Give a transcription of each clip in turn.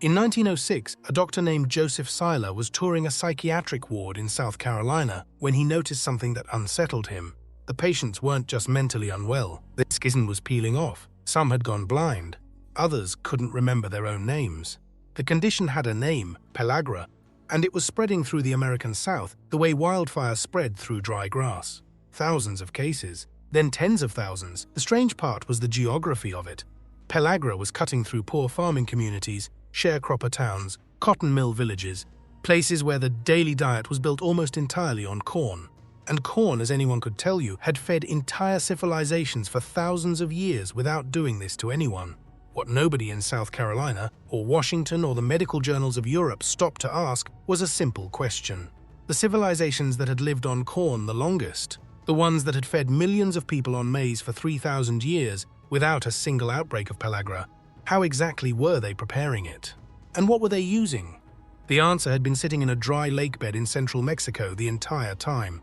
In 1906, a doctor named Joseph Seiler was touring a psychiatric ward in South Carolina when he noticed something that unsettled him. The patients weren't just mentally unwell, their skin was peeling off, some had gone blind, others couldn't remember their own names. The condition had a name, Pellagra, and it was spreading through the American South the way wildfire spread through dry grass. Thousands of cases, then tens of thousands. The strange part was the geography of it. Pellagra was cutting through poor farming communities, sharecropper towns, cotton mill villages, places where the daily diet was built almost entirely on corn. And corn, as anyone could tell you, had fed entire civilizations for thousands of years without doing this to anyone. What nobody in South Carolina, or Washington, or the medical journals of Europe stopped to ask was a simple question. The civilizations that had lived on corn the longest, the ones that had fed millions of people on maize for 3,000 years without a single outbreak of pellagra, how exactly were they preparing it? And what were they using? The answer had been sitting in a dry lake bed in central Mexico the entire time.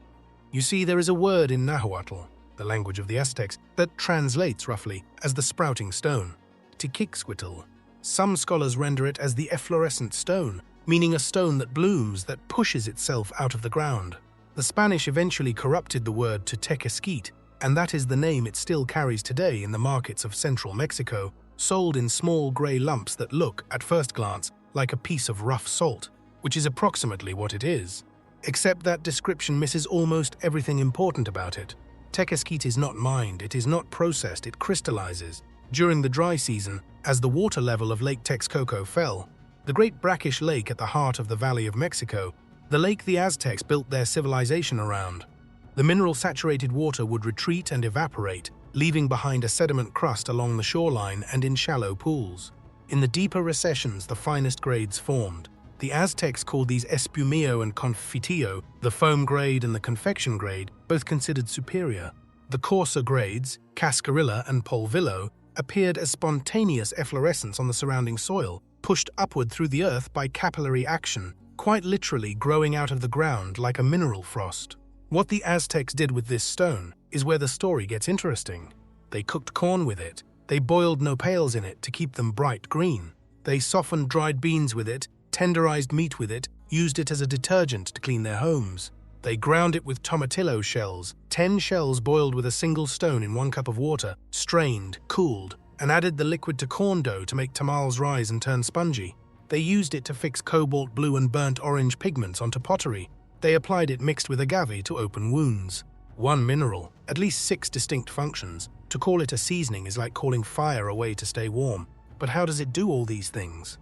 You see, there is a word in Nahuatl, the language of the Aztecs, that translates roughly as the sprouting stone, Tequesquite. Some scholars render it as the efflorescent stone, meaning a stone that blooms, that pushes itself out of the ground. The Spanish eventually corrupted the word to Tequesquite, and that is the name it still carries today in the markets of central Mexico, sold in small grey lumps that look, at first glance, like a piece of rough salt, which is approximately what it is. Except that description misses almost everything important about it. Tequesquite is not mined, it is not processed, it crystallizes. During the dry season, as the water level of Lake Texcoco fell, the great brackish lake at the heart of the Valley of Mexico, the lake the Aztecs built their civilization around, the mineral-saturated water would retreat and evaporate, leaving behind a sediment crust along the shoreline and in shallow pools. In the deeper recessions, the finest grades formed. The Aztecs called these espumillo and confitillo, the foam grade and the confection grade, both considered superior. The coarser grades, cascarilla and polvillo, appeared as spontaneous efflorescence on the surrounding soil, pushed upward through the earth by capillary action, quite literally growing out of the ground like a mineral frost. What the Aztecs did with this stone is where the story gets interesting. They cooked corn with it. They boiled nopales in it to keep them bright green. They softened dried beans with it, tenderized meat with it, used it as a detergent to clean their homes. They ground it with tomatillo shells, 10 shells boiled with a single stone in 1 cup of water, strained, cooled, and added the liquid to corn dough to make tamales rise and turn spongy. They used it to fix cobalt blue and burnt orange pigments onto pottery. They applied it mixed with agave to open wounds. One mineral, at least 6 distinct functions. To call it a seasoning is like calling fire a way to stay warm. But how does it do all these things?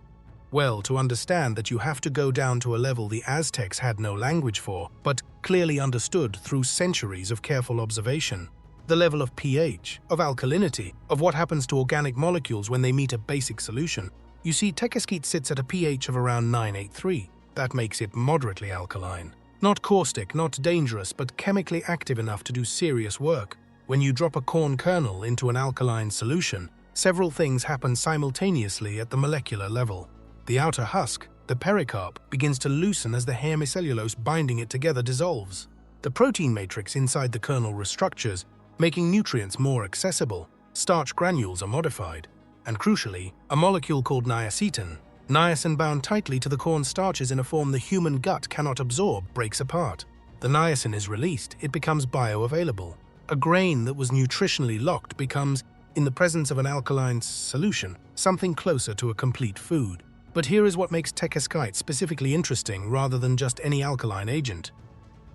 Well, to understand that you have to go down to a level the Aztecs had no language for, but clearly understood through centuries of careful observation. The level of pH, of alkalinity, of what happens to organic molecules when they meet a basic solution. You see, Tequesquite sits at a pH of around 983. That makes it moderately alkaline. Not caustic, not dangerous, but chemically active enough to do serious work. When you drop a corn kernel into an alkaline solution, several things happen simultaneously at the molecular level. The outer husk, the pericarp, begins to loosen as the hemicellulose binding it together dissolves. The protein matrix inside the kernel restructures, making nutrients more accessible. Starch granules are modified. And crucially, a molecule called niacin, niacin bound tightly to the corn starches in a form the human gut cannot absorb, breaks apart. The niacin is released, it becomes bioavailable. A grain that was nutritionally locked becomes, in the presence of an alkaline solution, something closer to a complete food. But here is what makes Tequesquite specifically interesting rather than just any alkaline agent.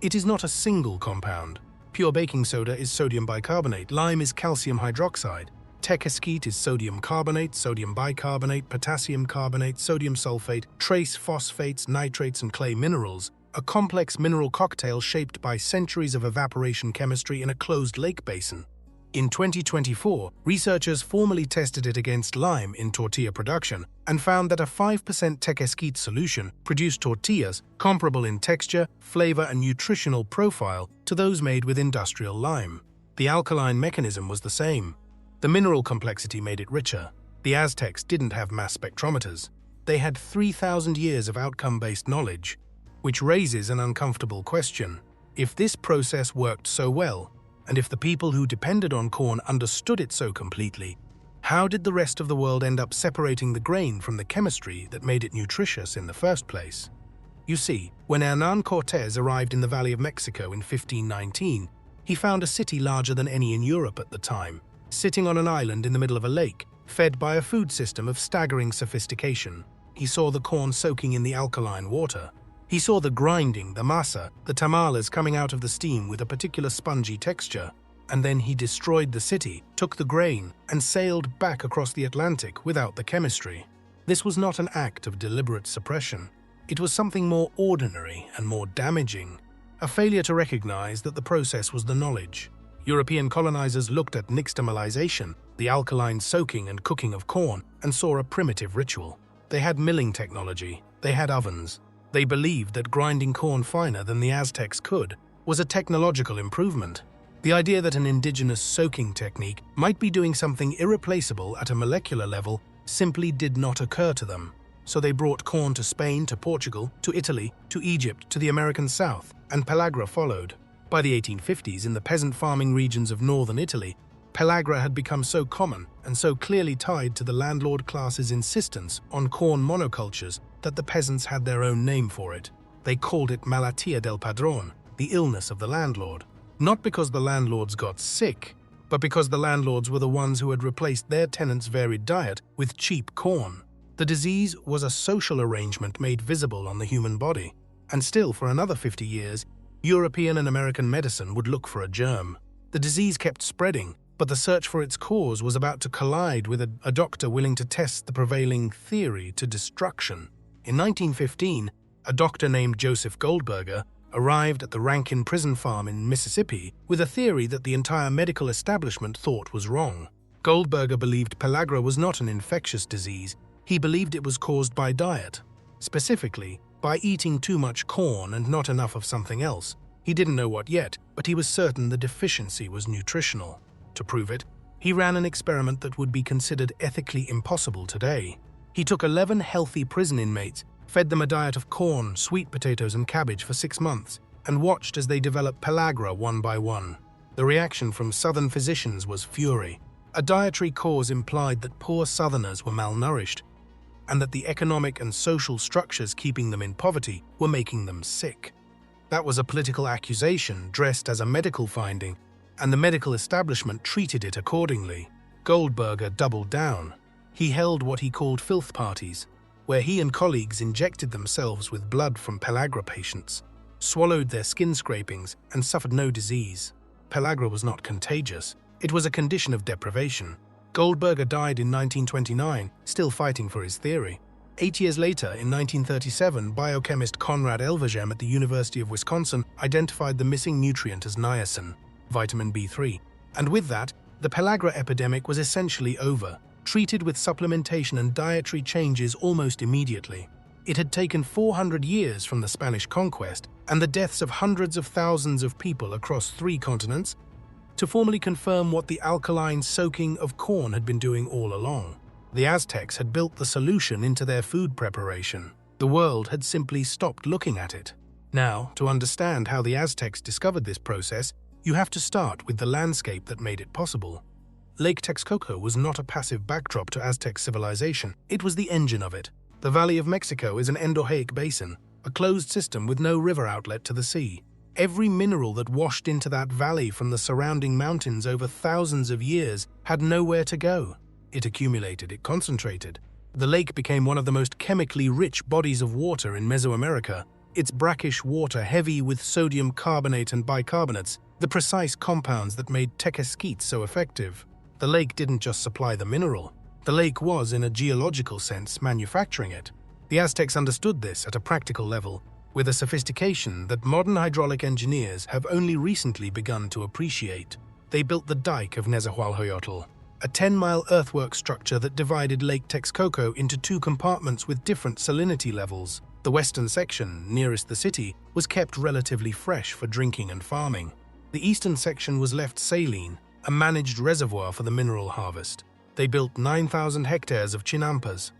It is not a single compound. Pure baking soda is sodium bicarbonate, lime is calcium hydroxide. Tequesquite is sodium carbonate, sodium bicarbonate, potassium carbonate, sodium sulfate, trace phosphates, nitrates, and clay minerals, a complex mineral cocktail shaped by centuries of evaporation chemistry in a closed lake basin. In 2024, researchers formally tested it against lime in tortilla production and found that a 5% Tequesquite solution produced tortillas comparable in texture, flavor, and nutritional profile to those made with industrial lime. The alkaline mechanism was the same. The mineral complexity made it richer. The Aztecs didn't have mass spectrometers. They had 3,000 years of outcome-based knowledge, which raises an uncomfortable question. If this process worked so well, and if the people who depended on corn understood it so completely, How did the rest of the world end up separating the grain from the chemistry that made it nutritious in the first place? You see, when Hernán Cortés arrived in the Valley of Mexico in 1519, he found a city larger than any in Europe at the time, sitting on an island in the middle of a lake, fed by a food system of staggering sophistication. He saw the corn soaking in the alkaline water. He saw the grinding, the masa, the tamales coming out of the steam with a particular spongy texture. And then he destroyed the city, took the grain, and sailed back across the Atlantic without the chemistry. This was not an act of deliberate suppression. It was something more ordinary and more damaging, a failure to recognize that the process was the knowledge. European colonizers looked at nixtamalization, the alkaline soaking and cooking of corn, and saw a primitive ritual. They had milling technology, they had ovens. They believed that grinding corn finer than the Aztecs could was a technological improvement. The idea that an indigenous soaking technique might be doing something irreplaceable at a molecular level simply did not occur to them. So they brought corn to Spain, to Portugal, to Italy, to Egypt, to the American South, and Pellagra followed. By the 1850s, in the peasant farming regions of northern Italy, Pellagra had become so common and so clearly tied to the landlord class's insistence on corn monocultures that the peasants had their own name for it. They called it malattia del padrone, the illness of the landlord. Not because the landlords got sick, but because the landlords were the ones who had replaced their tenants' varied diet with cheap corn. The disease was a social arrangement made visible on the human body, and still for another 50 years, European and American medicine would look for a germ. The disease kept spreading, but the search for its cause was about to collide with a doctor willing to test the prevailing theory to destruction. In 1915, a doctor named Joseph Goldberger arrived at the Rankin prison farm in Mississippi with a theory that the entire medical establishment thought was wrong. Goldberger believed pellagra was not an infectious disease. He believed it was caused by diet, specifically by eating too much corn and not enough of something else. He didn't know what yet, but he was certain the deficiency was nutritional. To prove it, he ran an experiment that would be considered ethically impossible today. He took 11 healthy prison inmates, fed them a diet of corn, sweet potatoes, and cabbage for 6 months, and watched as they developed pellagra one by one. The reaction from Southern physicians was fury. A dietary cause implied that poor Southerners were malnourished, and that the economic and social structures keeping them in poverty were making them sick. That was a political accusation dressed as a medical finding, and the medical establishment treated it accordingly. Goldberger doubled down. He held what he called filth parties, where he and colleagues injected themselves with blood from pellagra patients, swallowed their skin scrapings, and suffered no disease. Pellagra was not contagious. It was a condition of deprivation. Goldberger died in 1929, still fighting for his theory. 8 years later, in 1937, biochemist Conrad Elvegem at the University of Wisconsin identified the missing nutrient as niacin, vitamin B3. And with that, the pellagra epidemic was essentially over, treated with supplementation and dietary changes almost immediately. It had taken 400 years from the Spanish conquest and the deaths of hundreds of thousands of people across 3 continents to formally confirm what the alkaline soaking of corn had been doing all along. The Aztecs had built the solution into their food preparation. The world had simply stopped looking at it. Now, to understand how the Aztecs discovered this process, you have to start with the landscape that made it possible. Lake Texcoco was not a passive backdrop to Aztec civilization, it was the engine of it. The Valley of Mexico is an endorheic basin, a closed system with no river outlet to the sea. Every mineral that washed into that valley from the surrounding mountains over thousands of years had nowhere to go. It accumulated, it concentrated. The lake became one of the most chemically rich bodies of water in Mesoamerica, its brackish water heavy with sodium carbonate and bicarbonates, the precise compounds that made Tequesquite so effective. The lake didn't just supply the mineral. The lake was, in a geological sense, manufacturing it. The Aztecs understood this at a practical level, with a sophistication that modern hydraulic engineers have only recently begun to appreciate. They built the dike of Nezahualcoyotl, a 10-mile earthwork structure that divided Lake Texcoco into 2 compartments with different salinity levels. The western section, nearest the city, was kept relatively fresh for drinking and farming. The eastern section was left saline, a managed reservoir for the mineral harvest. They built 9,000 hectares of chinampas,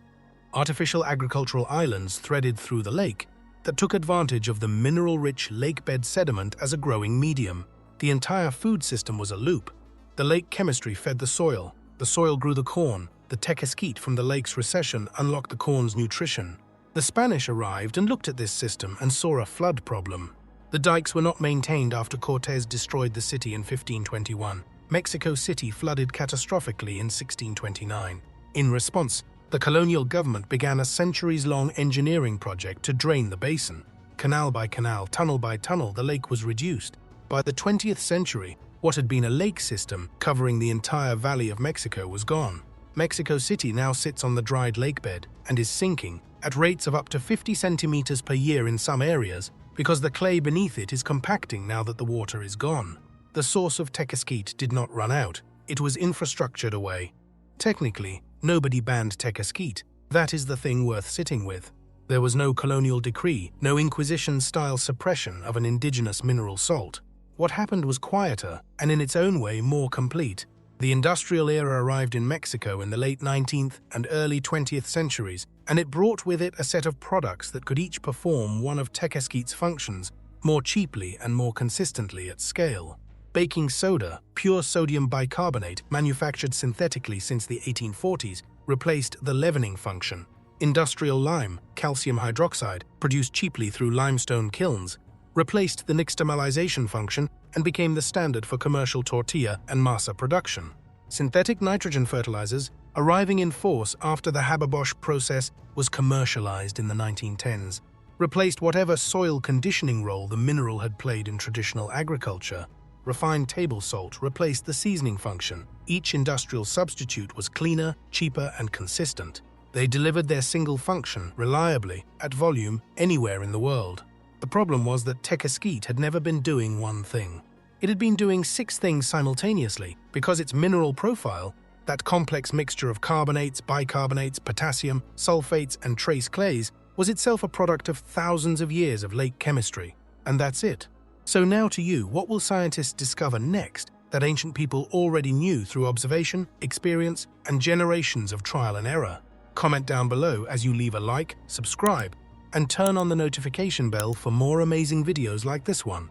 artificial agricultural islands threaded through the lake that took advantage of the mineral-rich lakebed sediment as a growing medium. The entire food system was a loop. The lake chemistry fed the soil, The soil grew the corn. The Tequesquite from the lake's recession unlocked the corn's nutrition. The Spanish arrived and looked at this system and saw a flood problem. The dikes were not maintained after Cortés destroyed the city in 1521. Mexico City flooded catastrophically in 1629. In response, the colonial government began a centuries-long engineering project to drain the basin. Canal by canal, tunnel by tunnel, the lake was reduced. By the 20th century, what had been a lake system covering the entire Valley of Mexico was gone. Mexico City now sits on the dried lakebed and is sinking at rates of up to 50 centimeters per year in some areas because the clay beneath it is compacting now that the water is gone. The source of Tequesquite did not run out. It was infrastructured away. Technically, nobody banned Tequesquite. That is the thing worth sitting with. There was no colonial decree, no Inquisition-style suppression of an indigenous mineral salt. What happened was quieter and in its own way more complete. The industrial era arrived in Mexico in the late 19th and early 20th centuries, and it brought with it a set of products that could each perform one of Tequesquite's functions more cheaply and more consistently at scale. Baking soda, pure sodium bicarbonate, manufactured synthetically since the 1840s, replaced the leavening function. Industrial lime, calcium hydroxide, produced cheaply through limestone kilns, replaced the nixtamalization function and became the standard for commercial tortilla and masa production. Synthetic nitrogen fertilizers, arriving in force after the Haber-Bosch process was commercialized in the 1910s, replaced whatever soil conditioning role the mineral had played in traditional agriculture. Refined table salt replaced the seasoning function. Each industrial substitute was cleaner, cheaper, and consistent. They delivered their single function reliably, at volume, anywhere in the world. The problem was that Tequesquite had never been doing one thing. It had been doing 6 things simultaneously because its mineral profile, that complex mixture of carbonates, bicarbonates, potassium, sulfates, and trace clays, was itself a product of thousands of years of lake chemistry. And that's it. So now to you, what will scientists discover next that ancient people already knew through observation, experience, and generations of trial and error? Comment down below as you leave a like, subscribe, and turn on the notification bell for more amazing videos like this one.